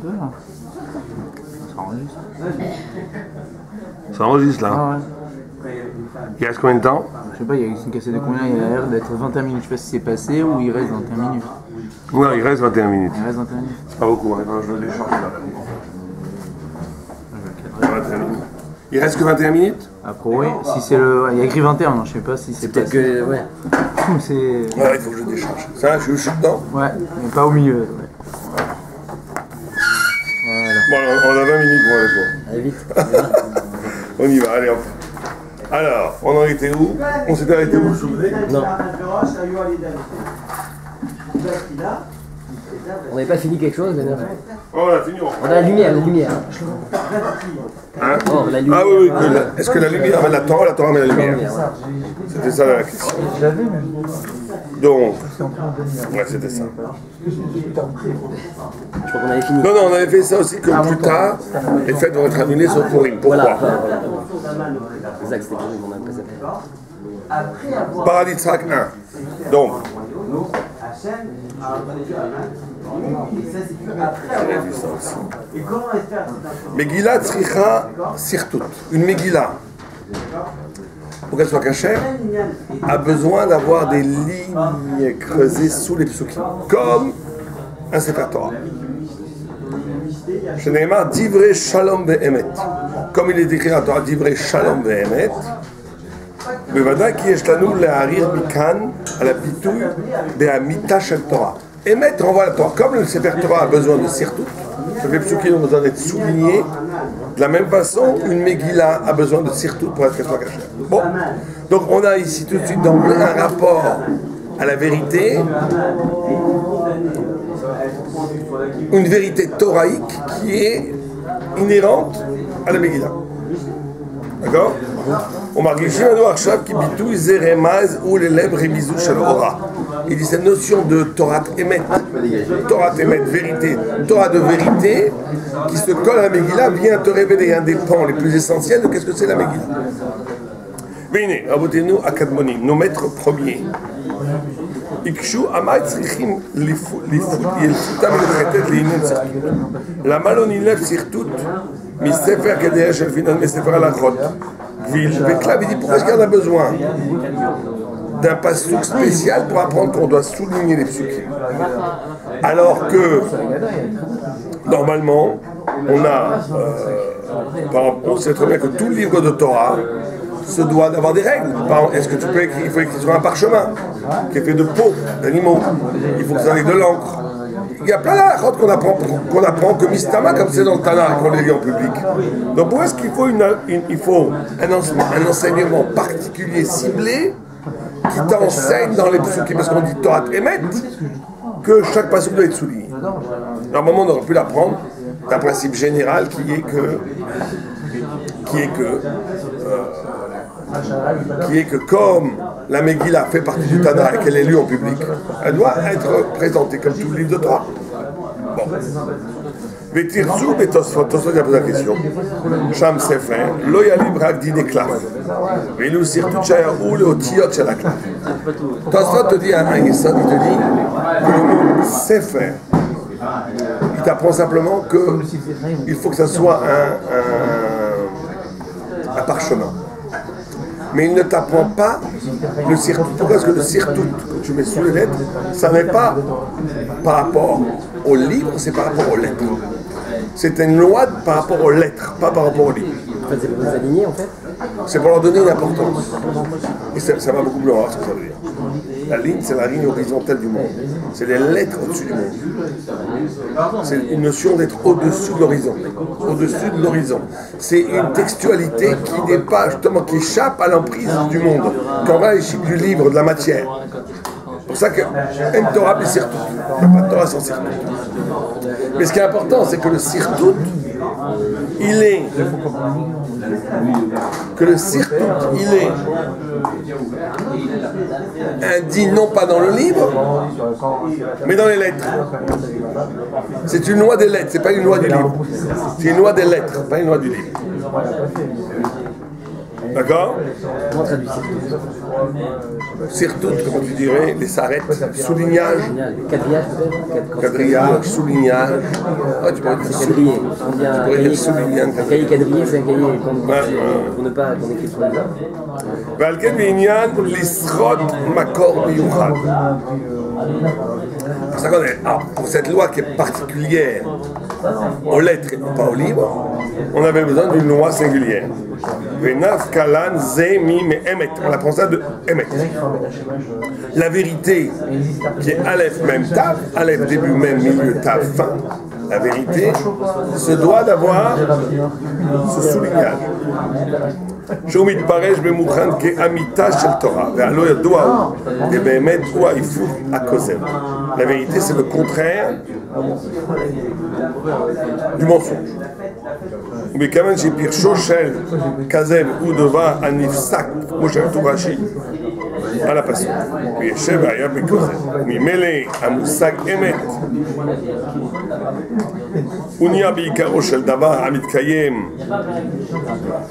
peu là. Ça enregistre. Ça enregistre là. Ah ouais. Il reste combien de temps? Je sais pas, il y a une cassette de combien? Il a l'air d'être 21 minutes. Je sais pas si c'est passé ou il reste 21 minutes. Ouais, il reste 21 minutes. Il reste 21 minutes. C'est pas beaucoup, hein. Je le décharge là. 21 minutes. Il reste que 21 minutes? Après, oui, si c'est le. Il y a écrit 21, non, je sais pas si c'est Peut-être que, ouais. C'est. Ouais, il faut que je le décharge. Ça, je suis dedans. Ouais, mais pas au milieu. Ouais. Bon, on a 20 minutes pour aller voir. Allez vite. On y va, allez hop. Alors, on en était où? On s'était arrêté où, vous vous souvenez? Non. On n'avait pas fini quelque chose, mais non. Oh, on a fini. On a la lumière, la lumière. Hein? Oh, la lumière. Ah oui, oui. Est-ce que la lumière amène la Torah amène la lumière? C'était ça la question. Donc, ouais, c'était ça. Je crois qu'on avait fini. Non, on avait fait ça aussi que plus tard, les fêtes vont être annulées sur Purim. Pourquoi? Voilà. Exact, c'était Purim, on a passé. Paradis Tzrak 1. Donc, Megillah Tzricha Sirtut. Une Megillah, pour qu'elle soit cachère, a besoin d'avoir des lignes creusées sous les psukim, comme un Sefer Torah. Shneimar Divrei Shalom Ve'emet. Comme il est écrit dans la Torah, Divrei Shalom Ve'emet. בוודאי כי יש לנו להעריך מכאן על הביטוי בהמיתה של תורה. אמת renvoie la Torah. Comme le Sefer Torah a besoin de sirtout, les psukim ont besoin d'être soulignés, de la même façon, une Megillah a besoin de sirtout pour être qu'elle soit cachée. Bon, donc on a ici tout de suite d'emblée un rapport à la vérité, une vérité toraïque qui est inhérente à la Megillah. D'accord? On marquise un עכשיו qui bitou zeremaz ou l'élève rémisou shel ora. Il dit cette notion de Torah émet, vérité, Torah de vérité, qui se colle à la Megillah, vient te révéler un des pans les plus essentiels de qu'est-ce que c'est la Megillah. Venez, rabotez-nous akadmonim, nos maîtres premiers. Ikshu amay tzrichim l'ilfutam l'chetet l'inen sirtut. Lama lo nilef sirtut מספר כדאי של פינן מספר הלכות. Véclav, il dit pourquoi est-ce qu'il y en a besoin d'un passouk spécial pour apprendre qu'on doit souligner les psukim, alors que normalement on a on sait très bien que tout livre de Torah se doit d'avoir des règles. Par exemple, est-ce que tu peux écrire, il faut écrire sur un parchemin qui est fait de peau d'animaux, il faut que ça ait de l'encre. Il y a plein d'halachot qu'on apprend comme Mistama, comme c'est dans le Tana, qu'on les lit en public. Donc pourquoi est-ce qu'il faut, un enseignement particulier, ciblé, qui t'enseigne dans les psukim? Parce qu'on dit Torah émet, que chaque passage doit être souligné. Normalement, on aurait pu l'apprendre d'un principe général qui est que comme la Megillah fait partie du Tana et qu'elle est lue en public, elle doit être présentée comme tout le livre de Torah. Bon. Vetirzu betosfot, Tosfot a posé la question. Sham Sefer, lo yalim rak dine klaf. Velu sirtut shayahu leotiot shel haklaf. Tosfot te dit un yesod, il te dit que le mot Sefer, il t'apprend simplement qu'il faut que ça soit un parchemin. Mais il ne t'apprend pas le sirtout. Pourquoi est-ce que le sirtout que tu mets sous les lettres, ça n'est pas par rapport au livre, c'est par rapport aux lettres. C'est une loi par rapport aux lettres, pas par rapport au livre. En fait, c'est pour les aligner, en fait. C'est pour leur donner une importance. Et ça va beaucoup plus loin, ce que ça veut dire. La ligne, c'est la ligne horizontale du monde. C'est les lettres au-dessus du monde. C'est une notion d'être au-dessus de l'horizon. Au-dessus de l'horizon. C'est une textualité qui n'est pas, justement, qui échappe à l'emprise du monde. Quand on va échapper du livre, de la matière. C'est pour ça que un Torah, c'est sirtout. Il n'y a pas de Torah sans sirtout. Mais ce qui est important, c'est que le sirtout, il est dit non pas dans le livre, mais dans les lettres. C'est une loi des lettres, c'est pas une loi du livre. C'est une loi des lettres, pas une loi du livre. D'accord? Comment on traduit Surtout, comment tu dirais, les sarrettes, soulignage, Génial. Quadrillage peut-être quadrillage, soulignage. Ah, tu pourrais dire Quadrillé. On dit Tu un pourrais dire cahier, soulignage. un cahier quadrillé, c'est un cahier Ouais. pour ne pas qu'on écrive sur les arbres. ועל כן בעניין לשחות מקור מיוחד. C'est ça qu'on est. Alors, pour cette loi qui est particulière aux lettres et non pas aux livres, on avait besoin d'une loi singulière. Venaf kalan ze mi me emet. On apprend ça de emet. La vérité qui est Aleph même tav, Aleph début même milieu tav fin. La vérité se doit d'avoir ce soulignage. שהוא מתפרש במוכן כאמיתה של תורה, והלא ידוע הוא, ובאמת הוא ההפוך הכוזב. La vérité, c'est le contraire du mensonge. ומכיוון שפרשו של כזב הוא דבר הנפסק, כמו שכתוב רש"י, על הפסוק, וישב והיה בכוזב. ממילא המושג אמת הוא נהיה בעיקרו של דבר המתקיים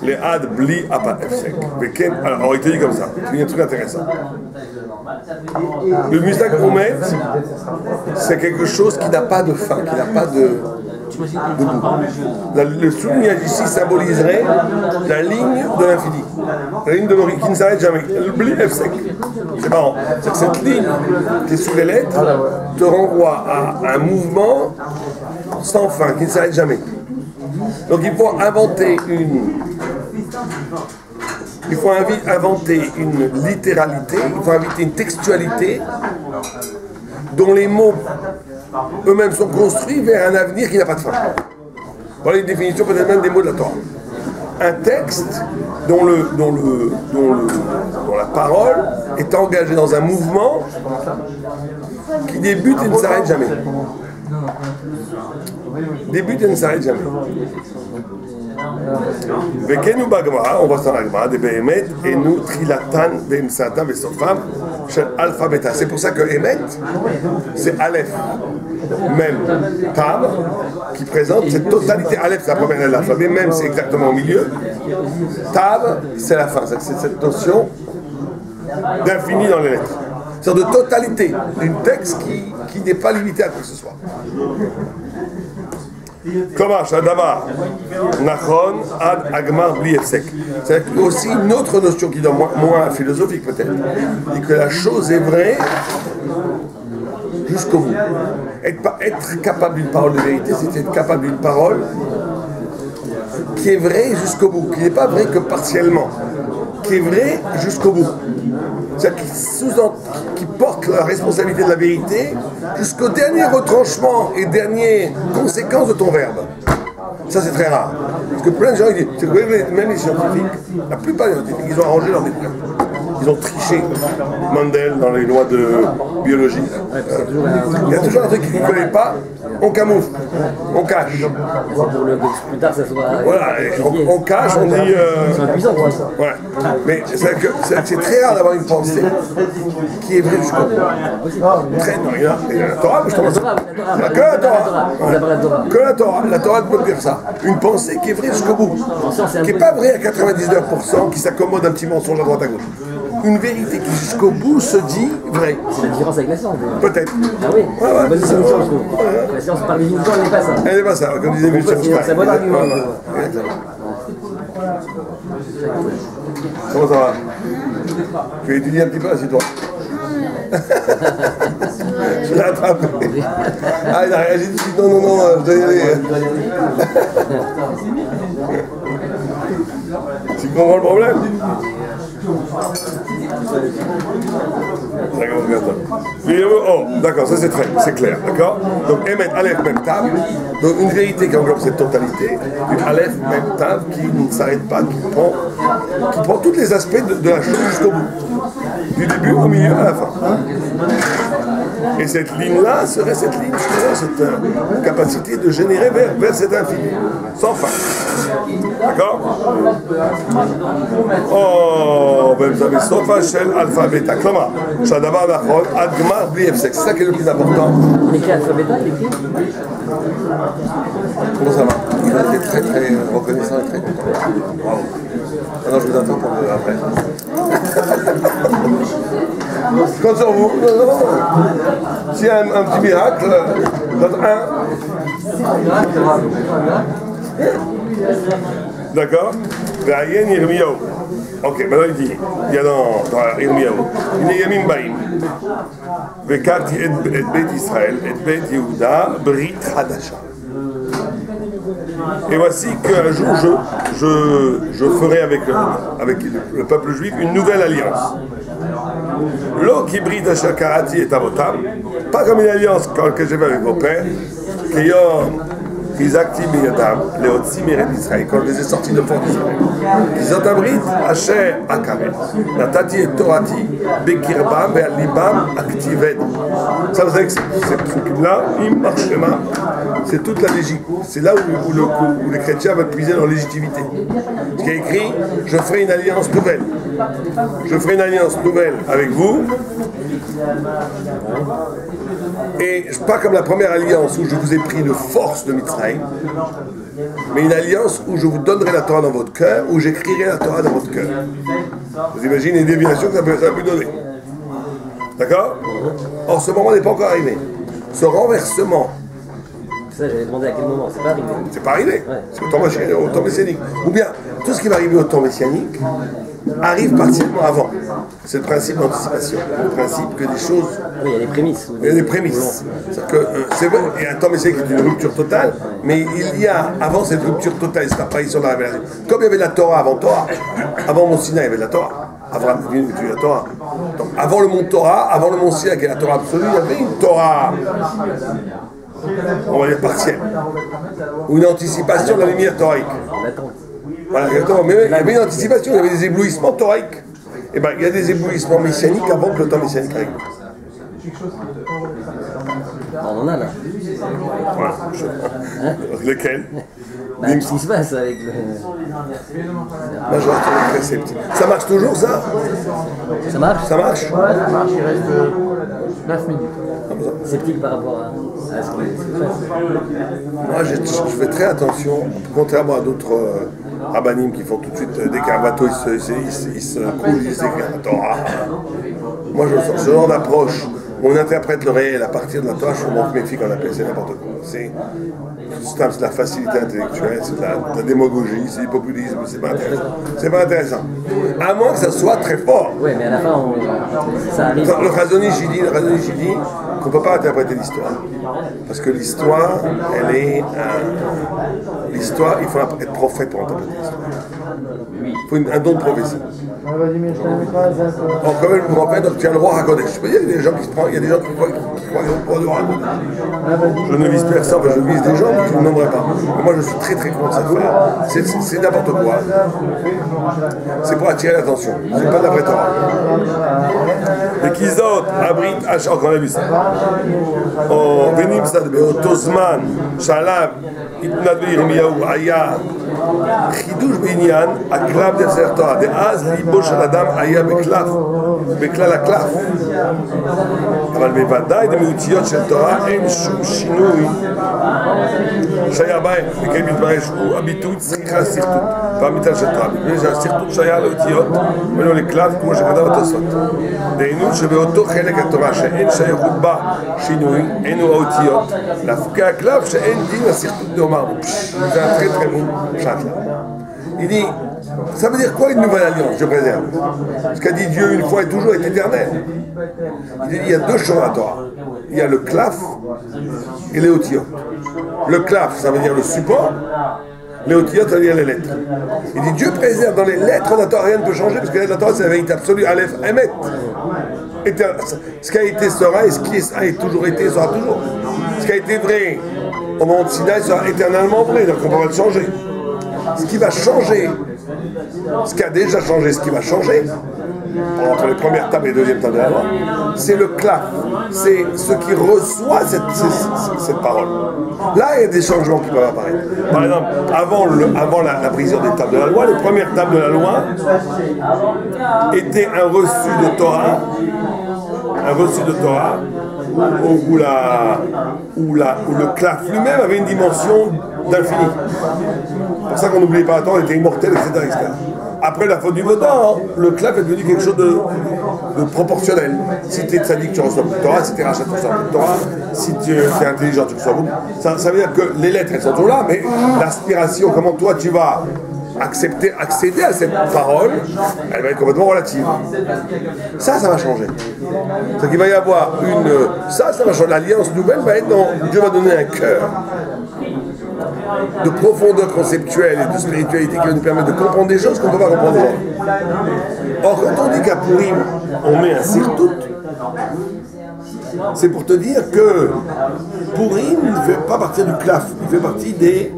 לעד בלי הפסק. וכן, alors il te dit comme ça, il y a un truc intéressant. Le mustaq omet, c'est quelque chose qui n'a pas de fin, qui n'a pas de bout. Le soulignage ici symboliserait la ligne de l'infini, la ligne de Mori qui ne s'arrête jamais. Le bli efsek. C'est marrant. C'est que cette ligne qui est sous les lettres te renvoie à un mouvement sans fin, qui ne s'arrête jamais. Donc il faut inventer une littéralité, il faut inventer une textualité dont les mots eux-mêmes sont construits vers un avenir qui n'a pas de fin. Voilà une définition peut-être même des mots de la Torah. Un texte dont la parole est engagée dans un mouvement qui débute et ne s'arrête jamais. Débute et ne s'arrête jamais. וכן הוא בגמרא, on va dans la Gemara, de Behemet, et nous trilatan, be'emsatan, be'sofam, של alpha beta. C'est pour ça que Emet, c'est Aleph, même Tav, qui présente cette totalité. Aleph, c'est la première lettre de l'alphabet, même c'est exactement au milieu. Tav, c'est la fin. C'est cette notion d'infini dans les lettres. C'est-à-dire de totalité, d'un texte qui n'est pas limité à quoi que ce soit. כלומר, שהדבר נכון עד הגמר בלי הפסק. C'est aussi une autre notion qui est moins philosophique peut-être, c'est que la chose est vraie jusqu'au bout. Être capable d'une parole de vérité, c'est être capable d'une parole qui est vraie jusqu'au bout, qui n'est pas vraie que partiellement, qui est vraie jusqu'au bout. C'est-à-dire qui porte la responsabilité de la vérité jusqu'au dernier retranchement et dernière conséquence de ton verbe. Ça, c'est très rare. Parce que plein de gens, ils disent, c'est que même les scientifiques, la plupart des scientifiques, ils ont arrangé leur découverte. Ils ont triché Mendel dans les lois de biologie. Il y a toujours un truc qu'ils ne connaissent pas, on camoufle, on cache. Pour plus tard, ça soit. Voilà, on cache, on dit. C'est impuissant, quoi, ça. Ouais. Mais c'est très rare d'avoir une pensée qui est vraie jusqu'au bout. Très, non, il y a la Torah, mais je t'en que la Torah. Que la Torah. La Torah peut dire ça. Une pensée qui est vraie jusqu'au bout. Qui n'est pas vraie à 99%, qui s'accommode un petit mensonge à droite à gauche. Une vérité qui jusqu'au bout se dit vraie. C'est la différence avec la science. Peut-être. Ah oui, ouais, bonne définition, je trouve. La science, par définition, elle n'est pas ça. Elle n'est pas ça, comme disait Michel Stein. C'est un bon argument. Comment ça va? Tu vas étudier un petit peu, assieds-toi. Je l'ai attrapé. Ah, il a réagi tout de suite. Non, je dois y aller. Tu comprends le problème? Oh, d'accord, ça c'est clair, d'accord? Donc Emet, Aleph, même Tav, donc une vérité qui englobe cette totalité, une Aleph, même Tav, qui ne s'arrête pas, qui prend tous les aspects de la chose jusqu'au bout, du début au milieu à la fin. Et cette ligne-là serait cette ligne, cette capacité de générer vers cet infini, sans fin. D'accord? Oh, ben vous avez Sofa Shel Alpha Beta. Kloma, Shadavar Nachon, Ad Gmar Bli Efsek. C'est ça qui est le plus important. On écrit Alpha Beta, il écrit. Comment ça va? Il a été très reconnaissant et très content. Bravo. Alors je vous attends pour après. Je compte sur vous. Non, non. S'il y a un petit miracle, donne un. D'accord? Ve'ayen Yirmiyahu. Ok, maintenant il y a dans Yirmiyahu. Il y a Yamim Baim. Ve'karti et Bet Israël, et Bet Yehuda, Brit Hadasha. Et voici qu'un jour je ferai avec le peuple juif une nouvelle alliance. Lo qui bride Karati et Avotam, pas comme une alliance que j'ai fait avec vos pères, qui Chizakti biyadam, leotzi meret Israël, quand je les ai sortis de fort d'Israël. Qu'ils abrit asher akaret, natati et torati, bekirbam, ve'alibam aktived. Ça, vous savez que c'est là, immarchema, c'est toute la légitimité. C'est là où les chrétiens veulent puiser leur légitimité. Ce qui est écrit, je ferai une alliance nouvelle. Je ferai une alliance nouvelle avec vous. Et pas comme la première alliance où je vous ai pris de force de Mitzrayim, mais une alliance où je vous donnerai la Torah dans votre cœur, où j'écrirai la Torah dans votre cœur. Vous imaginez les déviations que ça peut donner. D'accord? Or, ce moment n'est pas encore arrivé. Ce renversement. Ça, j'avais demandé à quel moment, c'est pas arrivé. C'est pas arrivé. Ouais. C'est au temps messianique. Ou bien, tout ce qui va arriver au temps messianique arrive partiellement avant. C'est le principe d'anticipation. Le principe que des choses. Oui, il y a des prémices. Il y a des prémices. C'est-à-dire que c'est vrai, il y a un temps messianique qui est une rupture totale, mais il y a, avant cette rupture totale, cette apparition de la révélation. Comme il y avait la Torah avant Torah, avant Mont Sinaï, il y avait la Torah. Abraham est venu la Torah. Donc, avant le mont Torah, avant le mont Sinaï, qui est la Torah absolue, il y avait une Torah. On va dire partielle. Ou une anticipation de la lumière thoraïque. Voilà, exactement. Mais il y avait une anticipation, il y avait des éblouissements thoraïques. Et bien, il y a des éblouissements messianiques avant que le temps messianique arrive. On en a là. Voilà. Lesquels? Bah, qu'est-ce qui se passe avec le. Moi, je reste très sceptique. Ça marche toujours, ça? Ça marche? Ça marche? Ouais, ça marche, il reste 9 minutes. Sceptique par rapport à ce qui se passe. Moi, je fais très attention, contrairement à d'autres rabbinim qui font tout de suite, dès qu'un bateau il se coule, ils écrivent la Torah. Moi, ce genre d'approche, où on interprète le réel à partir de la Torah, je montre mes filles qu'on appelle, c'est n'importe quoi. C'est de la facilité intellectuelle, c'est de la démagogie, c'est du populisme, c'est pas intéressant. C'est pas intéressant. À moins que ça soit très fort. Oui, mais à la fin, ça arrive. Le Chazon Ish dit qu'on ne peut pas interpréter l'histoire. Parce que l'histoire, elle est. L'histoire, il faut être prophète pour interpréter l'histoire. Il faut un don de prophétie. Or, quand même, le prophète, donc, tu as le roi Hakodesh. Je peux dire qu'il y a des gens qui se prennent, il y a des gens qui croient au roi Hakodesh. Je ne vise personne, je vise des gens qui ne nombreraient pas. Mais moi, je suis très très contre cette affaire. C'est n'importe quoi. C'est pour attirer l'attention. C'est pas de la vraie Torah. Les Kizot, Abrit, Hachar, on a vu ça. Oh, Benim Sad, Beotozman, Shalab, Itnad Yirmiyahu, Aya, Chidush Binyan, Aklab de Sertora, de Az, Libo Shaladam, Aya, Beklaf, Beklal Aklaf. אבל בוודאי דמאותיות של תורה אין שום שינוי שהיה בהם, וכן מתברש הוא הביטוי צריכה שרטוט והמיטה של תורה, מפני שהשרטוט שהיה לאותיות ולא לכלל כמו שכתב התוספות. דהיינו שבאותו חלק התורה שאין שייכות בה שינוי, אין הוא האותיות, להפקי הכלל שאין דין השרטוט דאמר בו. זה très très bon chat là. Il dit, ça veut dire quoi une nouvelle alliance, je préserve? Ce qu'a dit Dieu une fois et toujours est éternel. Il dit, il y a deux choses à Torah. Il y a le klaf et les otiyot. Le klaf, ça veut dire le support. Les otiyot, ça veut dire les lettres. Il dit, Dieu préserve dans les lettres de la Torah, rien ne peut changer, parce que les lettres de la Torah, c'est la vérité absolue, Aleph, Emet. Ce qui a été sera, et ce qui a toujours été sera toujours. Ce qui a été vrai au moment de Sinaï sera éternellement vrai, donc on ne peut pas le changer. Ce qui va changer, ce qui a déjà changé, ce qui va changer, entre les premières tables et les deuxièmes tables de la loi, c'est le claf, c'est ce qui reçoit cette parole. Là, il y a des changements qui peuvent apparaître. Par exemple, avant la brisure des tables de la loi, les premières tables de la loi étaient un reçu de Torah, où le claf lui-même avait une dimension d'infini. C'est pour ça qu'on n'oublie pas, attends, il était immortel, etc. Après la faute du votant, le claf est devenu quelque chose de proportionnel. Si tu es tzaddik, tu reçois plus de Torah. Si tu es rachat, tu reçois plus de Torah. Si tu es intelligent, tu reçois beaucoup. Ça veut dire que les lettres, elles sont toujours là, mais l'aspiration, comment toi tu vas accéder à cette parole, elle va être complètement relative. Ça va changer. C'est qu'il va y avoir ça va changer. L'alliance nouvelle va être dans, Dieu va donner un cœur de profondeur conceptuelle et de spiritualité qui va nous permettre de comprendre des choses qu'on ne peut pas comprendre aujourd'hui. Or, quand on dit qu'à Purim, on met un sirtout, c'est pour te dire que Purim ne fait pas partie du claf, il fait partie des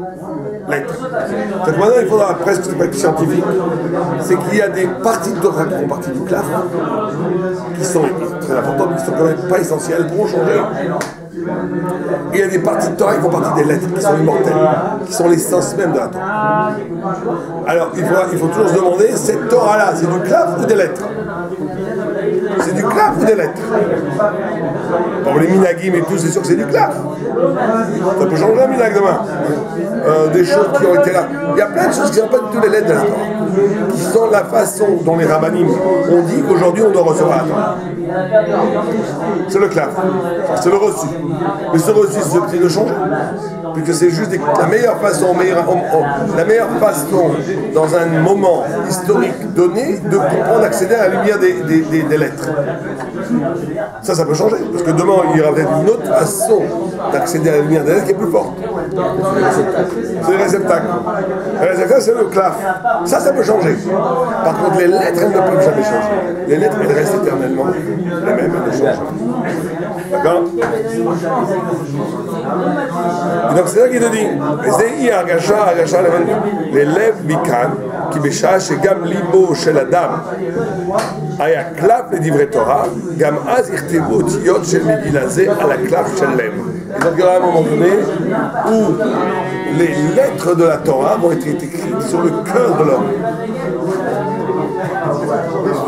lettres. Donc maintenant, il faudra presque, c'est pas être scientifique, c'est qu'il y a des parties de Torah qui font partie du claf, qui sont très importantes, qui sont quand même pas essentielles pour changer. Et il y a des parties de Torah qui font partie des lettres, qui sont immortelles, qui sont l'essence même de la Torah. Alors, il faut toujours se demander, cette Torah-là, c'est du claf ou des lettres? C'est du claf ou des lettres? Pour les minagim et tout, c'est sûr que c'est du claf. Ça peut changer un minag demain. Des choses qui ont été là. Il y a plein de choses qui ne sont pas du tout les lettres de la Torah, qui sont la façon dont les rabbanim ont dit qu'aujourd'hui on doit recevoir la Torah. C'est le claf, c'est le reçu. Mais ce reçu, c'est ce petit de changer. Puisque c'est juste la meilleure façon, dans un moment historique donné, de comprendre, d'accéder à la lumière des lettres. Ça peut changer. Parce que demain, il y aura peut-être une autre façon d'accéder à la lumière des lettres qui est plus forte. C'est le réceptacle. Le réceptacle, c'est le claf. Ça peut changer. Par contre, les lettres, elles ne peuvent jamais changer. Les lettres, elles restent éternellement les mêmes, elles ne changent pas. D'accord? Et donc, c'est là qu'il te dit, les lèvres mikan, qui bécha, chez Gam Libo, chez la dame, aya clap les divrei Torah, Gam Az irtevu otiyot shel Megilazé à la clap shel lèvres. Et donc, il y aura un moment donné où les lettres de la Torah vont être écrites sur le cœur de l'homme.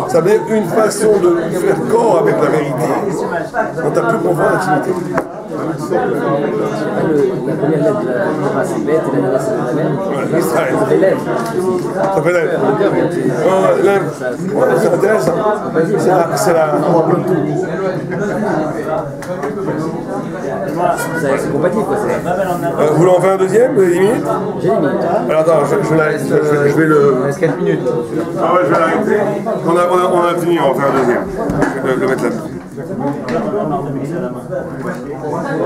Ça veut dire une façon de faire corps avec la vérité dont tu as pu comprendre l'intimité. La première lettre de la Torah, c'est bête, et la dernière, c'est la même. Israël. Ça fait lèvres. Ça fait lèvres. C'est intéressant. C'est la... C'est compatible, quoi. Vous voulez en faire un deuxième, 10 minutes? J'ai 10 minutes. Alors attends, je vais le... Il reste 4 minutes. Ah ouais, je vais l'arrêter. On a fini, on va faire un deuxième. Je vais le mettre là-dessus.